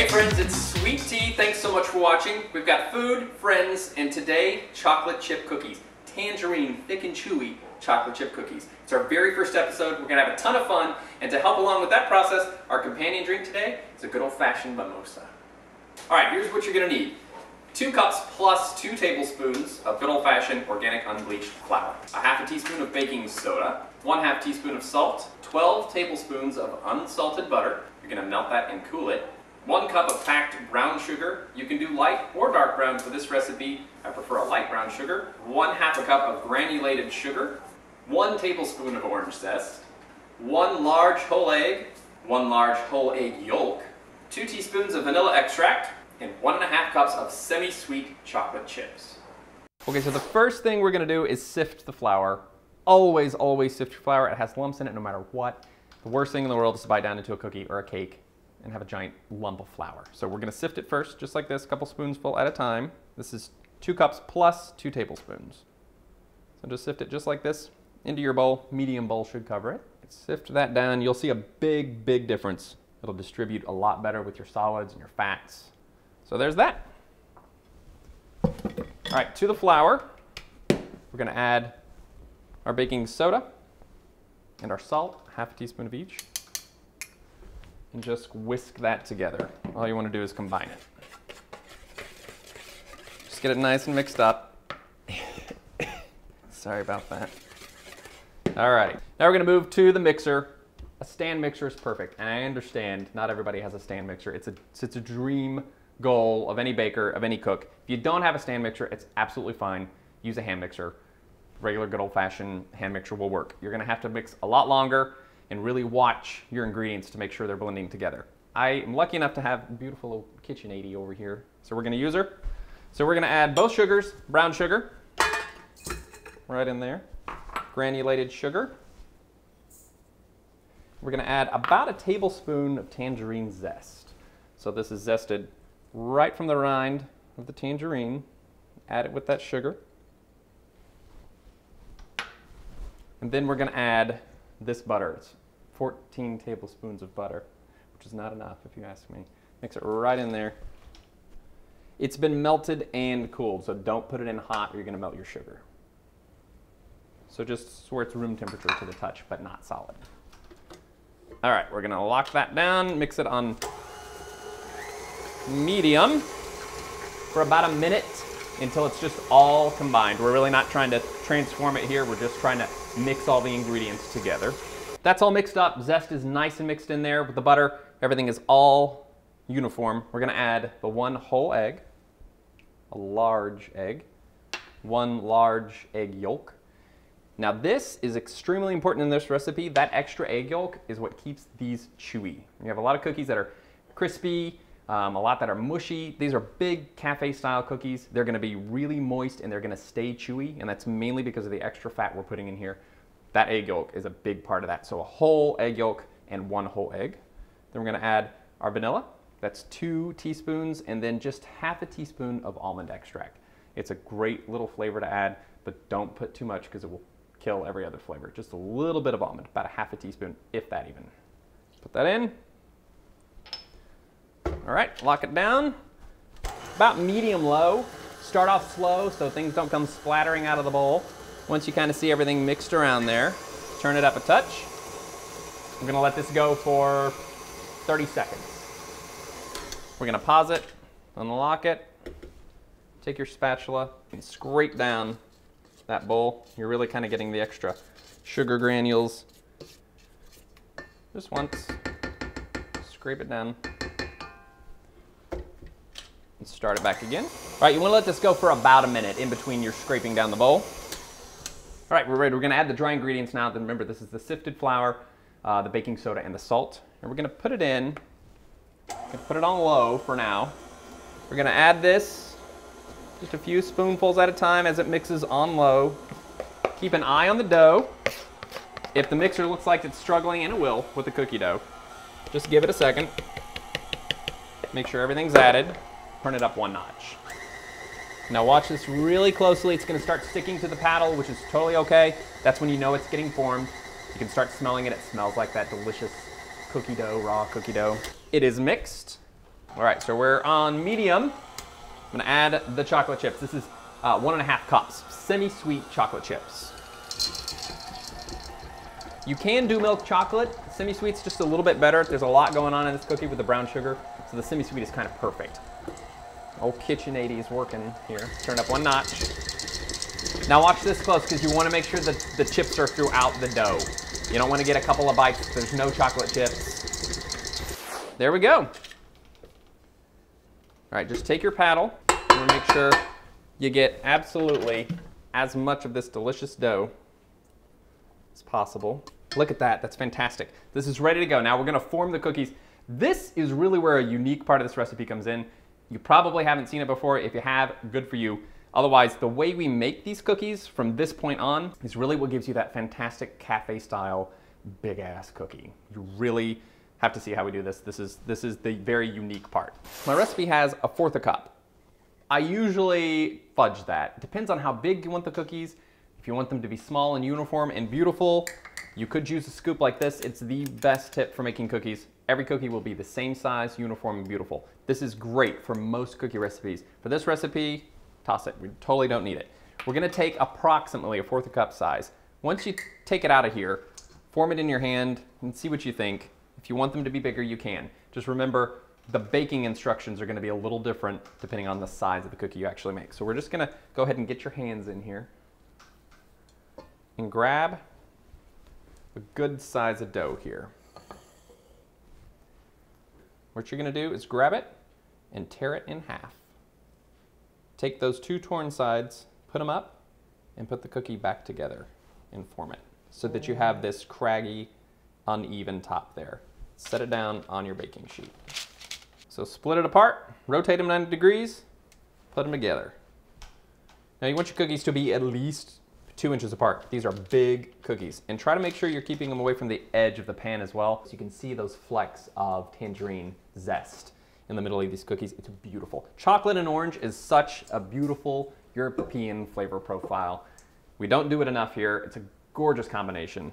friends, it's Sweet Tea. Thanks so much for watching. We've got food, friends, and today, chocolate chip cookies. Tangerine, thick and chewy chocolate chip cookies. It's our very first episode. We're gonna have a ton of fun, and to help along with that process, our companion drink today is a good old-fashioned mimosa. All right, here's what you're gonna need. 2 cups plus 2 tablespoons of good old-fashioned organic unbleached flour, a half a teaspoon of baking soda, 1/2 teaspoon of salt, 12 tablespoons of unsalted butter. You're gonna melt that and cool it. 1 cup of packed brown sugar. You can do light or dark brown for this recipe. I prefer a light brown sugar. 1/2 a cup of granulated sugar. 1 tablespoon of orange zest. 1 large whole egg. 1 large whole egg yolk. 2 teaspoons of vanilla extract. And 1.5 cups of semi-sweet chocolate chips. Okay, so the first thing we're gonna do is sift the flour. Always, always sift your flour. It has lumps in it no matter what. The worst thing in the world is to bite down into a cookie or a cake and have a giant lump of flour. So we're gonna sift it first, just like this, a couple spoonsful at a time. This is 2 cups plus 2 tablespoons. So just sift it just like this into your bowl. Medium bowl should cover it. Sift that down. You'll see a big, big difference. It'll distribute a lot better with your solids and your fats. So there's that. All right, to the flour, we're gonna add our baking soda and our salt, 1/2 teaspoon of each, and just whisk that together. All you wanna do is combine it. Just get it nice and mixed up. Sorry about that. All right, now we're gonna move to the mixer. A stand mixer is perfect, and I understand not everybody has a stand mixer. It's a dream goal of any baker, of any cook. If you don't have a stand mixer, it's absolutely fine. Use a hand mixer. Regular good old-fashioned hand mixer will work. You're gonna have to mix a lot longer and really watch your ingredients to make sure they're blending together. I am lucky enough to have a beautiful little KitchenAid over here, so we're gonna use her. So we're gonna add both sugars, brown sugar, right in there, granulated sugar. We're gonna add about a tablespoon of tangerine zest. So this is zested right from the rind of the tangerine. Add it with that sugar. And then we're gonna add this butter. It's 14 tablespoons of butter, which is not enough if you ask me. Mix it right in there. It's been melted and cooled, so don't put it in hot or you're gonna melt your sugar. So just where it's room temperature to the touch, but not solid. All right, we're gonna lock that down, mix it on medium for about a minute until it's just all combined. We're really not trying to transform it here. We're just trying to mix all the ingredients together. That's all mixed up. Zest is nice and mixed in there with the butter. Everything is all uniform. We're gonna add the 1 whole egg, a large egg, 1 large egg yolk. Now this is extremely important in this recipe. That extra egg yolk is what keeps these chewy. You have a lot of cookies that are crispy, a lot that are mushy. These are big cafe style cookies. They're gonna be really moist and they're gonna stay chewy, and that's mainly because of the extra fat we're putting in here. That egg yolk is a big part of that. So a whole egg yolk and 1 whole egg. Then we're gonna add our vanilla. That's 2 teaspoons, and then just 1/2 a teaspoon of almond extract. It's a great little flavor to add, but don't put too much because it will kill every other flavor. Just a little bit of almond, about 1/2 a teaspoon, if that even. Put that in. All right, lock it down. About medium-low. Start off slow so things don't come splattering out of the bowl. Once you kind of see everything mixed around there, turn it up a touch. I'm gonna let this go for 30 seconds. We're gonna pause it, unlock it, take your spatula and scrape down that bowl. You're really kind of getting the extra sugar granules. Just once, scrape it down. And start it back again. All right, you wanna let this go for about a minute in between your scraping down the bowl. All right, we're ready. We're gonna add the dry ingredients now. Then remember, this is the sifted flour, the baking soda, and the salt. And we're gonna put it in, put it on low for now. We're gonna add this, just a few spoonfuls at a time as it mixes on low. Keep an eye on the dough. If the mixer looks like it's struggling, and it will with the cookie dough, just give it a second. Make sure everything's added. Turn it up 1 notch. Now watch this really closely. It's gonna start sticking to the paddle, which is totally okay. That's when you know it's getting formed. You can start smelling it. It smells like that delicious cookie dough, raw cookie dough. It is mixed. All right, so we're on medium. I'm gonna add the chocolate chips. This is 1.5 cups, semi-sweet chocolate chips. You can do milk chocolate. Semi-sweet's just a little bit better. There's a lot going on in this cookie with the brown sugar, so the semi-sweet is kind of perfect. Old KitchenAid is working here. Turn up one notch. Now watch this close because you want to make sure that the chips are throughout the dough. You don't want to get a couple of bites. There's no chocolate chips. There we go. All right, just take your paddle. You want to make sure you get absolutely as much of this delicious dough as possible. Look at that, that's fantastic. This is ready to go. Now we're gonna form the cookies. This is really where a unique part of this recipe comes in. You probably haven't seen it before. If you have, good for you. Otherwise, the way we make these cookies from this point on is really what gives you that fantastic cafe-style big ass cookie. You really have to see how we do this. This is the very unique part. My recipe has 1/4 cup. I usually fudge that. Depends on how big you want the cookies. If you want them to be small and uniform and beautiful, you could use a scoop like this. It's the best tip for making cookies. Every cookie will be the same size, uniform, and beautiful. This is great for most cookie recipes. For this recipe, toss it. We totally don't need it. We're gonna take approximately 1/4 cup size. Once you take it out of here, form it in your hand and see what you think. If you want them to be bigger, you can. Just remember, the baking instructions are gonna be a little different depending on the size of the cookie you actually make. So we're just gonna go ahead and get your hands in here and grab a good size of dough here. What you're gonna do is grab it and tear it in half. Take those 2 torn sides, put them up, and put the cookie back together and form it so that you have this craggy, uneven top there. Set it down on your baking sheet. So split it apart, rotate them 90 degrees, put them together. Now you want your cookies to be at least 2 inches apart. These are big cookies. And try to make sure you're keeping them away from the edge of the pan as well. So you can see those flecks of tangerine zest in the middle of these cookies. It's beautiful. Chocolate and orange is such a beautiful European flavor profile. We don't do it enough here. It's a gorgeous combination.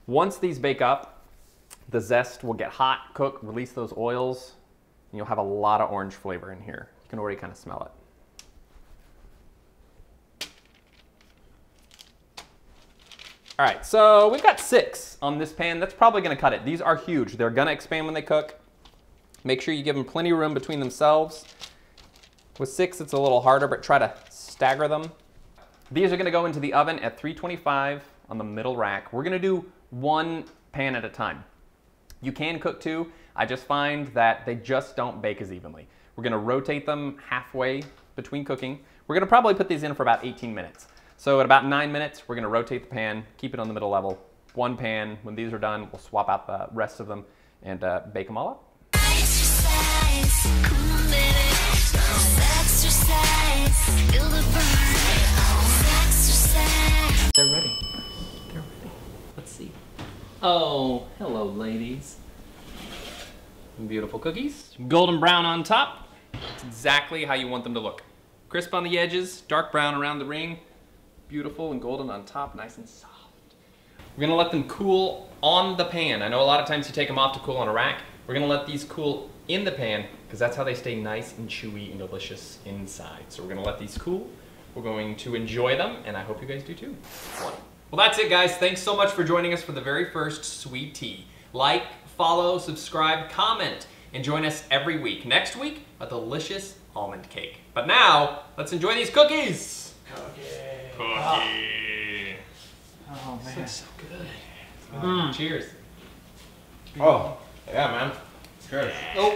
Once these bake up, the zest will get hot, cook, release those oils, and you'll have a lot of orange flavor in here. You can already kind of smell it. All right, so we've got 6 on this pan. That's probably gonna cut it. These are huge. They're gonna expand when they cook. Make sure you give them plenty of room between themselves. With 6, it's a little harder, but try to stagger them. These are gonna go into the oven at 325 on the middle rack. We're gonna do 1 pan at a time. You can cook 2. I just find that they just don't bake as evenly. We're gonna rotate them halfway between cooking. We're gonna probably put these in for about 18 minutes. So at about 9 minutes, we're gonna rotate the pan, keep it on the middle level. 1 pan. When these are done, we'll swap out the rest of them and bake them all up. They're ready. They're ready. Let's see. Oh, hello, ladies. Beautiful cookies. Golden brown on top. It's exactly how you want them to look. Crisp on the edges, dark brown around the ring. Beautiful and golden on top, nice and soft. We're gonna let them cool on the pan. I know a lot of times you take them off to cool on a rack. We're gonna let these cool in the pan because that's how they stay nice and chewy and delicious inside. So we're gonna let these cool. We're going to enjoy them, and I hope you guys do too. Well, that's it, guys. Thanks so much for joining us for the very first sweet tea. Like, follow, subscribe, comment, and join us every week. Next week, a delicious almond cake. But now, let's enjoy these cookies. Cookie. Oh man. This is so good. Cheers. Oh, yeah, man. Cheers. Oh.